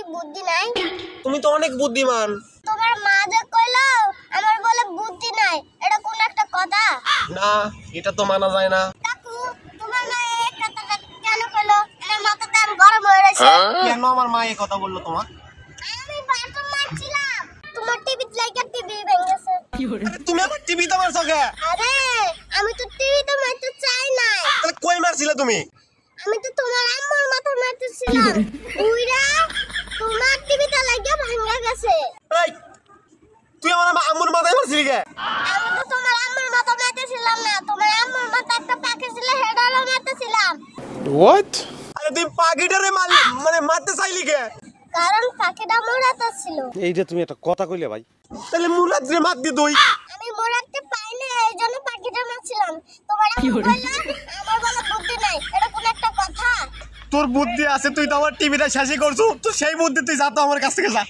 কি বুদ্ধি নাই? তুমি তো অনেক বুদ্ধিমান। তোমার মা যে কইলো আমার বলে বুদ্ধি নাই, এটা কোন একটা কথা? না, এটা তো মানা যায় না। কাকু, তোমার মা এই কথাটা কেন কইলো? আমার মাথাটা আমি গরম হয়ে গেছে। কেন আমার মা এই কথা বললো তোমার? আমি বাথরুম মারছিলাম, তোমার টিভিতে লাইকা টিভি ভেঙে গেছে। তুমি আমার টিভিতে মারছো কে? আরে আমি তো টিভিতে মারতে চাই না। তাহলে কই মারছিলে তুমি? আমি তো তোমার আম্মুর মাথা মারতেছিলাম, উইরা তোমার টিভিতে লাইকা ভেঙে গেছে। এই, তুই আমার আম্মুর মাথায় মারছিলি কে? আমি তো তোমার আম্মুর মাথা মারতেছিলাম না, তোমার আম্মুর মাথা একটা পাখি ছিল হেডালো মারতেছিলাম। What? আরে তুই পাখিটারে মারতে চাইলি কে? কারণ পাখিটা মোড়াতে ছিল। এইটা তুমি একটা কথা কইলে ভাই। তাহলে মুরাদরে মারতি তুই। আমি মোড়াতে পাই না, এই জন্য পাখিটা মারছিলাম। তোমার আম্মু বললো আমার বলে বুদ্ধি নাই, এটা কোন একটা কথা? তোর বুদ্ধি আছে, তুই তো আমার টিভিটা শেষই করছু। তো সেই বুদ্ধি তুই যা তো আমার কাছ থেকে যা।